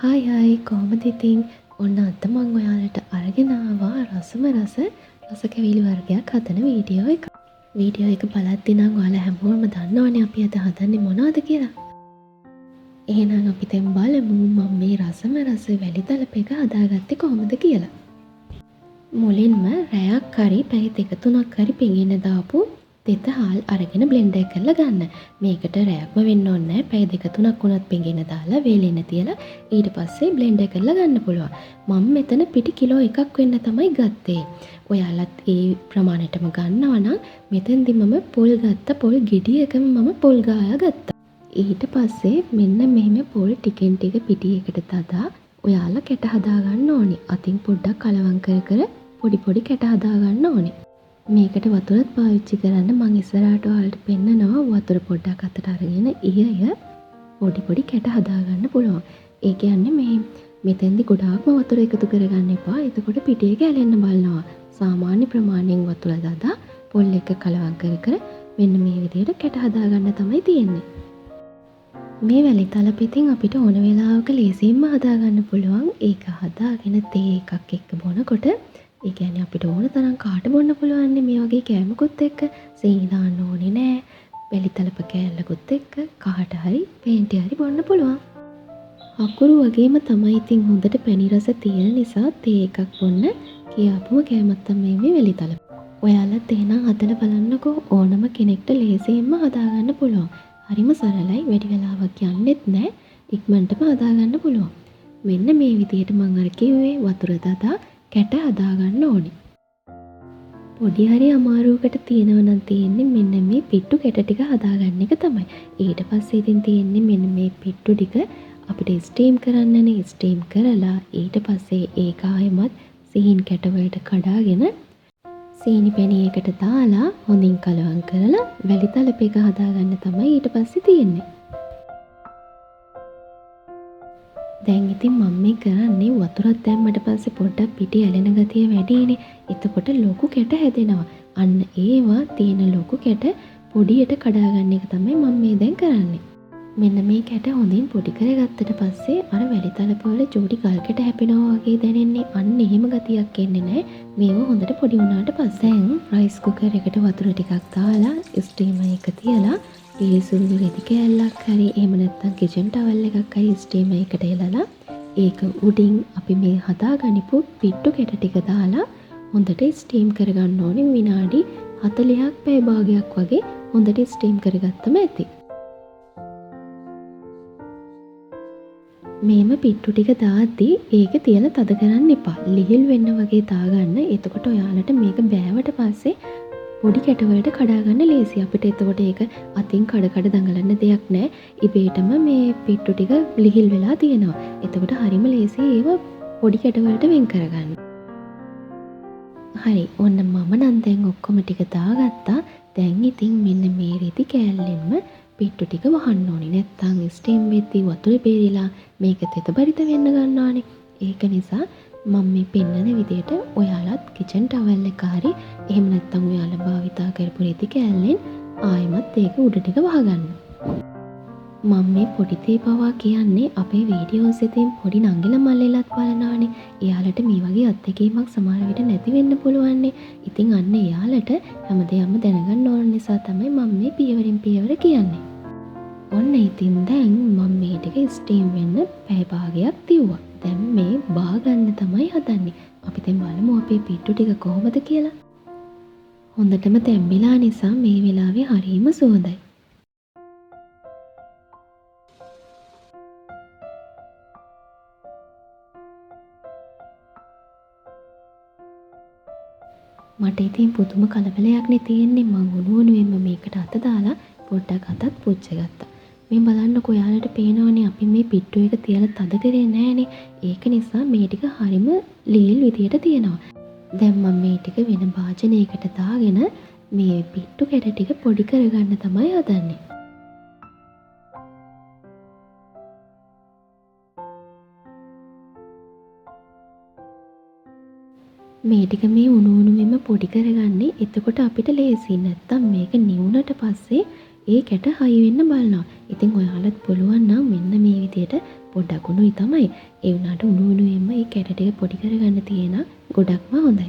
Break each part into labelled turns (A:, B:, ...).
A: Hi කොහොමද ඉතින් ඔන්න අද මම ඔයාලට අරගෙන ආවා රසම රස රස කැවිලි වර්ගයක් හදන වීඩියෝ එක. වීඩියෝ එක බලද්දි නම් ඔයාලා හැමෝම දන්නවනේ අපි අද හදන්නේ මොනවද කියලා. එහෙනම් අපි දැන් බලමු මම මේ රසම රස වැලි තලප එක හදාගත්තේ කොහොමද කියලා. මුලින්ම රැයක් හරි පැය 2-3ක් හරි පිඟින්න දාපු තෙත හාල් අරගෙන බ්ලෙන්ඩර් කරලා ගන්න. මේකට රැයක්ම වෙන්න ඕනේ නැහැ. පැය 2-3ක් වුණත් පිඟින්න දාලා වේලෙන්න තියලා ඊට පස්සේ බ්ලෙන්ඩර් කරලා ගන්න පුළුවන්. මම මෙතන පිටි කිලෝ 1ක් වෙන්න තමයි ගත්තේ. ඔයාලත් ඒ ප්‍රමාණයටම ගන්නවා නම් මෙතෙන්දි මම පොල් ගත්තා. පොල් ගෙඩියකම මම පොල් ගාලා ගත්තා. ඊට පස්සේ මෙන්න මෙහෙම පොල් ටිකෙන් ටික පිටියකට තදා ඔයාලා කැට හදා ගන්න ඕනේ. අතින් පොඩ්ඩක් කලවම් කර පොඩි කැට හදා ගන්න ඕනේ. මේකට වතුරත් පාවිච්චි කරන්න මම ඉස්සරහට ඔයාලට පෙන්නනවා වතුර පොඩ්ඩක් අතට අරගෙන ඉය පොඩි කැට හදා ගන්න පුළුවන්. ඒ කියන්නේ මේ මෙතෙන්දි ගොඩාක්ම වතුර එකතු කරගන්න එපා. එතකොට පිටිය ගැලෙන්න බලනවා. සාමාන්‍ය ප්‍රමාණයෙන් වතුර දාලා පොල් එක කලවම් කර මෙන්න මේ විදිහට කැට හදා ගන්න තමයි තියෙන්නේ. මේ වැලි තලප ඉතින් අපිට ඕන වෙලාවක ලේසියෙන්ම හදා ගන්න පුළුවන්. ඒක හදාගෙන තේ එකක් එක්ක බොනකොට ඒ කියන්නේ අපිට ඕන තරම් කාට බොන්න පුළුවන් මේ වගේ කෑමකුත් එක්ක සීනි දාන්න ඕනේ නෑ. වැලි තලප කෑල්ලකුත් එක්ක කාට හරි පේන්ටි හරි බොන්න පුළුවන්. අකුරු වගේම තමයි ඉතින් හොඳට පැණි රස තියෙන නිසා තේ එකක් බොන්න කියාපුම කෑමක් තමයි මේ වැලි තලප. ඔයාලත් එහෙනම් හදලා බලන්නකෝ. ඕනම කෙනෙක්ට ලේසියෙන්ම හදාගන්න පුළුවන්. හරිම සරලයි, වැඩි වෙලාවක් යන්නෙත් නෑ. ඉක්මනටම හදාගන්න පුළුවන්. මෙන්න මේ විදිහට මම අර කිව්වේ වතුර දාලා කැට හදාගන්න ඕනේ. පොඩි හරි අමාරුවකට තියෙනවා නම් තියෙන්නේ මෙන්න මේ පිට්ටු කැට ටික හදාගන්න එක තමයි. ඊට පස්සේ ඉතින් තියෙන්නේ මෙන්න මේ පිට්ටු ටික අපිට ස්ටීම් කරන්නනේ. ස්ටීම් කරලා ඊට පස්සේ ඒක ආයෙමත් සීන් කැට වලට කඩාගෙන සීනි පැණි එකට දාලා හොඳින් කලවම් කරලා වැලි තලප එක හදාගන්න තමයි ඊට පස්සේ තියෙන්නේ. දැන් ඉතින් මම මේ කරන්නේ වතුරක් දැම්මට පස්සේ පොඩ්ඩක් පිටි ඇලෙන ගතිය වැඩිනේ. එතකොට ලොකු කැට හැදෙනවා. අන්න ඒවා තියෙන ලොකු කැට පොඩියට කඩාගන්න එක තමයි මම මේ දැන් කරන්නේ. මෙන්න මේ කැට හොඳින් පොඩි කරගත්තට පස්සේ අර වැලි තලප වල චූටි ගල් කැට හැපෙනවා වගේ දැනෙන්නේ. අන්න එහෙම ගතියක් එන්නේ නැහැ. මේව හොඳට පොඩි වුණාට පස්සේ රයිස් කුකර් එකට වතුර ටිකක් දාලා ස්ටීමර් එක තියලා පිරිසිදු රෙදි කෑල්ලක් හරි එහෙම නැත්නම් කිචන් ටවල් එකක් හරි ස්ටීමර් එකට එලලා ඒක උඩින් අපි මේ හදාගනිපු පිට්ටු කැට ටික දාලා හොඳට ස්ටීම් කරගන්න ඕනේ. විනාඩි 40ක් පැය භාගයක් වගේ හොඳට ස්ටීම් කරගත්තම ඇති. මේම පිට්ටු ටික දාද්දී ඒක තියලා තද කරන්න එපා. ලිහිල් වෙන්න වගේ දාගන්න. එතකොට ඔයාලට මේක බෑවට පස්සේ පොඩි කැටවලට කඩාගන්න ලේසි. අපිට එතකොට ඒක අතින් කඩ දඟලන්න දෙයක් නෑ. ඉබේටම මේ පිට්ටු ටික ලිහිල් වෙලා තියෙනවා. එතකොට හරිම ලේසි ඒව පොඩි කැටවලට වෙන් කරගන්න. හරි, ඔන්න මම නම් දැන් ඔක්කොම ටික දාගත්තා. දැන් ඉතින් මෙන්න මේ රෙදි කෑල්ලෙන්ම පිට්ටු ටික වහන්න ඕනේ. නැත්තම් ස්ටීම් වෙද්දී වතුර බේරිලා මේක තෙත බරිත වෙන්න ගන්නවානේ. ඒක නිසා මම මේ පෙන්නන විදිහට ඔයාලත් කිචන් ටවල් එක හරි එහෙම නැත්නම් ඔයාලා භාවිතා කරපු රෙදි කෑල්ලෙන් ආයෙමත් ඒක උඩ ටික වහගන්න. මම මේ පොඩි තේ පවා කියන්නේ අපේ වීඩියෝස් එකෙන් පොඩි නංගිලා මල්ලෙලත් බලනවානේ. එයාලට මේ වගේ අත්දැකීමක් සමහර විට නැති වෙන්න පුළුවන්නේ. ඉතින් අන්න එයාලට හැමදේම දැනගන්න ඕන නිසා තමයි මම මේ පියවරින් පියවර කියන්නේ. ඔන්න ඉතින් දැන් මම මේ ටික ස්ටීම් වෙන්න පැය භාගයක් තියුවා. දැන් මේ බාගන්න තමයි හදන්නේ. අපි දැන් බලමු අපේ පිට්ටු ටික කොහොමද කියලා. හොඳටම තැම්බිලා නිසා මේ වෙලාවේ හරීම සුවඳයි. මට ඉතින් පුදුම කලබලයක් නේ තියෙන්නේ. මං උණුවෙන්ම මේකට අත දාලා පොඩ්ඩක් අතත් පුච්ච ගත්තා. මේ බලන්නකෝ ඔයාලට පේනවනේ අපි මේ පිට්ටු එක තියලා තද කරේ නෑනේ. ඒක නිසා මේ ටික හරිම ලීල් විදියට තියෙනවා. දැන් මම මේ ටික වෙන භාජනයකට දාගෙන මේ පිට්ටු කැට ටික පොඩි කරගන්න තමයි හදන්නේ. මේ ටික මේ උණුවෙන්ම පොඩි කරගන්නේ. එතකොට අපිට ලේසි. නැත්තම් මේක නිවුනට පස්සේ ඒ කැට හයි වෙන්න බලනවා. ඉතින් ඔයාලත් පුළුවන් නම් මෙන්න මේ විදිහට පොඩ්ඩක් උණුයි තමයි. ඒ වුණාට උණු උණුවෙන්ම මේ කැට ටික පොඩි කරගන්න තියෙන ගොඩක්ම හොඳයි.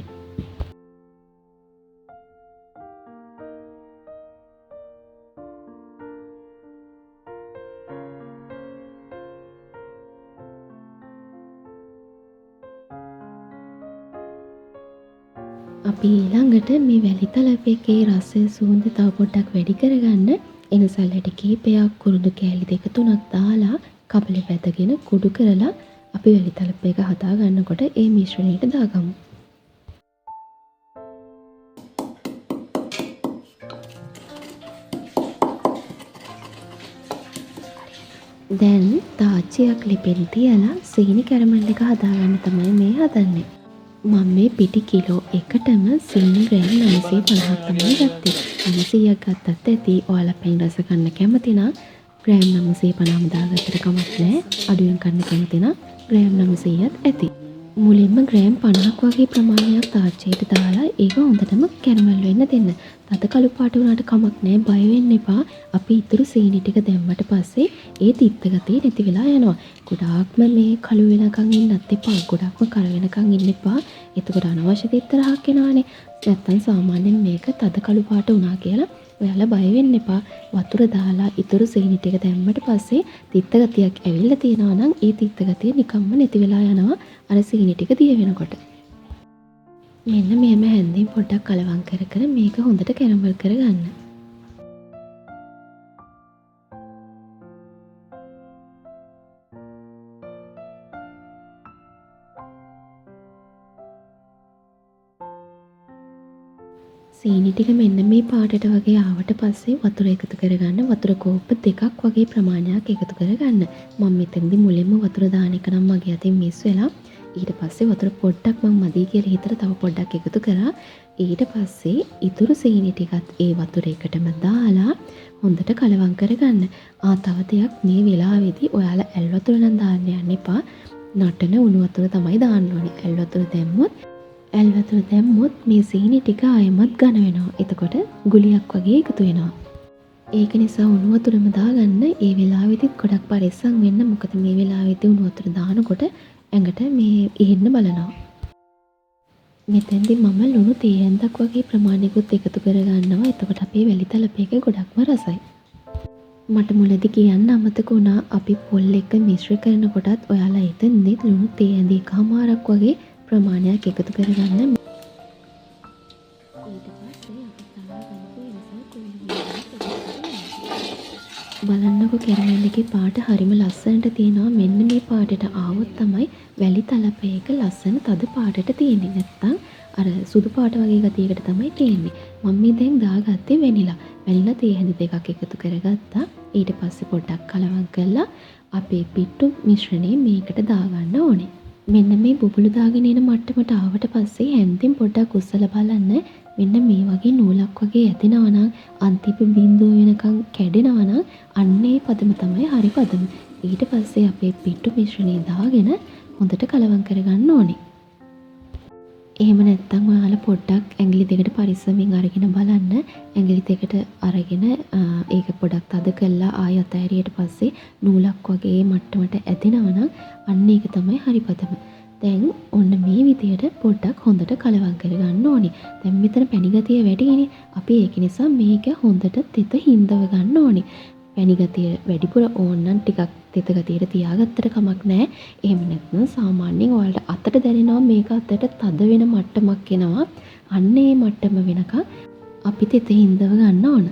A: අපි ඊළඟට මේ වැලි තලපයකේ රසය සුවඳ තව පොඩ්ඩක් වැඩි කරගන්න එනසල් හැටි කීපයක් කුරුඳු කෑලි 2-3ක් දාලා කපලි පැදගෙන කුඩු කරලා අපි වැලි තලපයක හදා ගන්නකොට ඒ මිශ්‍රණයට දාගමු. දැන් තාච්චියක් ලිපෙන් තියලා සීනි කැරමල් එක හදාගන්න තමයි මේ හදන්නේ. මම මේ පිටි කිලෝ එකටම සීනි ග්‍රෑම් 950ක් තමයි ගත්තේ. 900ක් ගත්තත් ඇති. ඔයාලා පැණි රස කන්න කැමති නම් ග්‍රෑම් 950ම දාගත්තට කමක් නැහැ. අඩුවෙන් කන්න කැමති නම් ග්‍රෑම් 900ත් ඇති. මුලින්ම ග්‍රෑම් 50ක් වගේ ප්‍රමාණයක් තාච්චියට දාලා ඒක හොඳටම කැරමල් වෙන්න දෙන්න. තද කළු පාට වුණාට කමක් නැහැ. බය වෙන්න එපා. අපි ඉතුරු සීනි ටික දැම්මට පස්සේ ඒ තිත්ත ගතිය නැති වෙලා යනවා. ගොඩාක්ම මේ කළු වෙනකන් ඉන්නත් එපා. ගොඩක්ම කර වෙනකන් ඉන්න එපා. එතකොට අනවශ්‍ය තිත්ත රහක් එනවානේ. නැත්තම් සාමාන්‍යයෙන් මේක තද කළු පාට වුණා කියලා ඔයාලා බය වෙන්න එපා. වතුර දාලා ඉතුරු සීනි ටික දැම්මට පස්සේ තිත්ත ගතියක් ඇවිල්ලා තියෙනවා නම් ඒ තිත්ත ගතිය නිකම්ම නැති වෙලා යනවා. අර සීනි ටික දිය වෙනකොට. මෙන්න මෙහෙම හැන්දින් පොඩ්ඩක් කලවම් කර කර මේක හොඳට කැරමල් කරගන්න. සීනි ටික මෙන්න මේ පාටට වගේ ආවට පස්සේ වතුර එකතු කරගන්න. වතුර කෝප්ප 2ක් වගේ ප්‍රමාණයක් එකතු කරගන්න. මම මෙතනදී මුලින්ම වතුර දාන එක නම් මගේ අතින් මිස් වෙලා. ඊට පස්සේ වතුර පොඩ්ඩක් මම මදි කියලා හිතලා තව පොඩ්ඩක් එකතු කරා. ඊට පස්සේ ඉතුරු සීනි ටිකත් ඒ වතුර එකටම දාලා හොඳට කලවම් කරගන්න. තව දෙයක් මේ වෙලාවේදී ඔයාලා ඇල් වතුර නම් දාන්න යන්න එපා. නටන උණු වතුර තමයි දාන්න ඕනේ. ඇල් වතුර දැම්මොත් මේ සීනි ටික ආයෙමත් ඝන වෙනවා. එතකොට ගුලියක් වගේ එකතු වෙනවා. ඒක නිසා උණු වතුරම දාගන්න. ඒ වෙලාවෙදිත් ගොඩක් පරිස්සම් වෙන්න. මොකද මේ වෙලාවෙදී උණු වතුර දානකොට ඇඟට මේ ඉහෙන්න බලනවා. මෙතෙන්දී මම ලුණු තේහෙන්දක් වගේ ප්‍රමාණයකුත් එකතු කරගන්නවා. එතකොට අපේ වැලි තලපයක ගොඩක්ම රසයි. මට මුලදී කියන්න අමතක වුණා අපි පොල් එක මිශ්‍ර කරනකොටත් ඔයාලා එතෙන්දී ලුණු තේහෙන්ද එකමාරක් වගේ ප්‍රමාණයක් එකතු කරගන්න. බලන්නකො කැරමල් එකේ පාට හරිම ලස්සනට තියෙනවා. මෙන්න මේ පාටට ආවොත් තමයි වැලි තලපයක ලස්සන තද පාටට තියෙන්නේ. නැත්තම් අර සුදු පාට වගේ ගතියකට තමයි තියෙන්නේ. මම මේ දැන් දාගත්තේ වැනිලා තේහෙඳි දෙකක් එකතු කරගත්තා. ඊට පස්සේ පොඩ්ඩක් කලවම් කරලා අපේ පිට්ටු මිශ්‍රණය මේකට දාගන්න ඕනේ. මෙන්න මේ බුබුලු දාගෙන එන මට්ටමට ආවට පස්සේ හැන්දින් පොඩ්ඩක් උස්සලා බලන්න. මෙන්න මේ වගේ නූලක් වගේ ඇදෙනවා නම් අන්තිම බිඳුව වෙනකන් කැඩෙනවා නම් අන්න ඒ පදම තමයි හරි පදම. ඊට පස්සේ අපේ පිට්ටු මිශ්‍රණය දාගෙන හොඳට කලවම් කරගන්න ඕනේ. එහෙම නැත්නම් ඔයාලා පොඩ්ඩක් ඇඟිලි දෙකට පරිස්සමින් අරගෙන බලන්න. ඇඟිලි දෙකට අරගෙන ඒක පොඩක් තද කරලා ආය අතෑරියට පස්සේ නූලක් වගේ මට්ටමට ඇදෙනවා නම් අන්න ඒක තමයි හරි පදම. දැන් ඔන්න මේ විදියට පොඩ්ඩක් හොඳට කලවම් කරගන්න ඕනේ. දැන් මෙතන පැණි ගතිය වැඩිනේ. අපි ඒක නිසා මේක හොඳට තෙත හිඳව ගන්න ඕනේ. පැණි ගතිය වැඩිපුර ඕන නම් ටිකක් තෙත ගතියට තියාගත්තට කමක් නැහැ. එහෙම නැත්නම් සාමාන්‍යයෙන් ඔයාලට අතට දැනෙනවා මේක අතට තද වෙන මට්ටමක් එනවා. අන්න ඒ මට්ටම වෙනකන් අපි තෙත හිඳව ගන්න ඕන.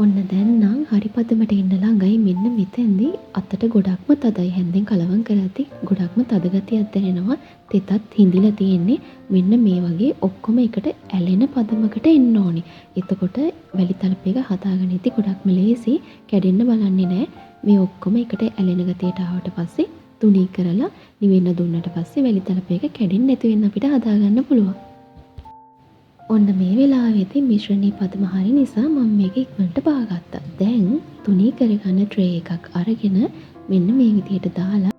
A: ඔන්න දැන් නම් හරි පදමට එන්න ළඟයි. මෙන්න මෙතෙන්දී අතට ගොඩක්ම තදයි. හැන්දෙන් කලවම් කරද්දි ගොඩක්ම තද ගතියක් දැනෙනවා. තෙතත් හිඳිලා තියෙන්නේ. මෙන්න මේ වගේ ඔක්කොම එකට ඇලෙන පදමකට එන්න ඕනේ. එතකොට වැලි තලප එක හදාගෙන ඉති ගොඩක්ම ලේසි. කැඩෙන්න බලන්නේ නැහැ. මේ ඔක්කොම එකට ඇලෙන ගතියට ආවට පස්සේ තුනී කරලා නිවෙන්න දුන්නට පස්සේ වැලි තලප එක කැඩෙන්නේ නැති වෙන්න අපිට හදාගන්න පුළුවන්. ඔන්න මේ වෙලාවේදී මිශ්‍රණී පදම හරි නිසා මම මේක ඉක්මනට බාගත්තා. දැන් තුනී කරගන්න ට්‍රේ එකක් අරගෙන මෙන්න මේ විදිහට දාලා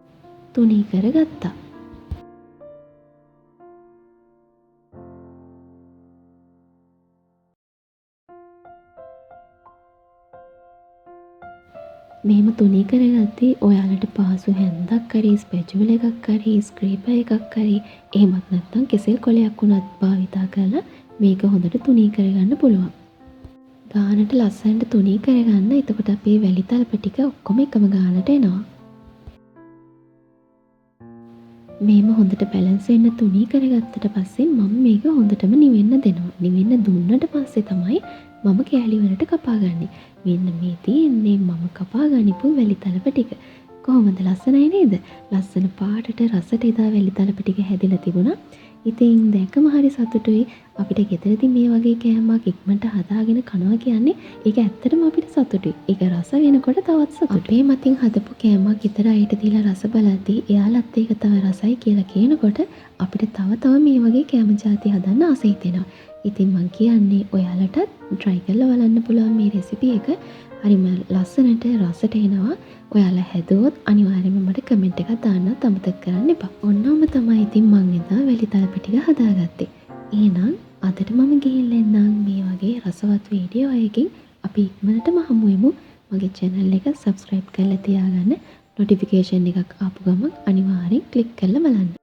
A: තුනී කරගත්තා. මෙහෙම තුනී කරගත්තී ඔයාලට පහසු හැන්දක් හරි ස්පැචුල එකක් හරි ස්ක්‍රේපර් එකක් හරි එහෙමත් නැත්නම් කෙසෙල් කොලයක් උනත් භාවිතා කරලා මේක හොඳට තුනී කරගන්න පුළුවන්. ගානට ලස්සනට තුනී කරගන්න. එතකොට අපේ වැලි තලප ටික ඔක්කොම එකම ගානට එනවා. මේම හොඳට බැලන්ස් වෙන්න තුනී කරගත්තට පස්සේ මම මේක හොඳටම නිවෙන්න දෙනවා. නිවෙන්න දුන්නට පස්සේ තමයි මම කෑලි වලට කපාගන්නේ. මෙන්න මේ තියෙන්නේ මම කපා ගනිපු වැලි තලප ටික. කොහොමද ලස්සනයි නේද? ලස්සන පාටට රසට එදා වැලි තලප ටික හැදිලා තිබුණා. ඉතින් දැක්කම හරි සතුටුයි. අපිට ගෙදරදී මේ වගේ කෑමක් ඉක්මනට හදාගෙන කනවා කියන්නේ ඒක ඇත්තටම අපිට සතුටුයි. ඒක රස වෙනකොට තවත් සතුටුයි. අපේ මතින් හදපු කෑමක් ගෙදර අයට දීලා රස බලද්දී එයාලත් ඒක තව රසයි කියලා කියනකොට අපිට තව මේ වගේ කෑම ಜಾති හදන්න ආස හිතෙනවා. ඉතින් මං කියන්නේ ඔයාලටත් try කරලා බලන්න පුළුවන් මේ රෙසිපි එක. හරිම ලස්සනට රසට එනවා. ඔයාලා හැදුවොත් අනිවාර්යයෙන්ම මට කමෙන්ට් එකක් දාන්නත් අමතක කරන්න එපා. ඔන්නෝම තමයි ඉතින් මං එදා වැලි තලප ටික හදාගත්තේ. එහෙනම් අදට මම ගිහිල්ලා එන්නම් මේ වගේ රසවත් වීඩියෝ එකකින්. අපි ඉක්මනටම හමු වෙමු. මගේ channel එක subscribe කරලා තියාගන්න. notification එකක් ආපු ගමන් අනිවාර්යෙන් click කරලා බලන්න.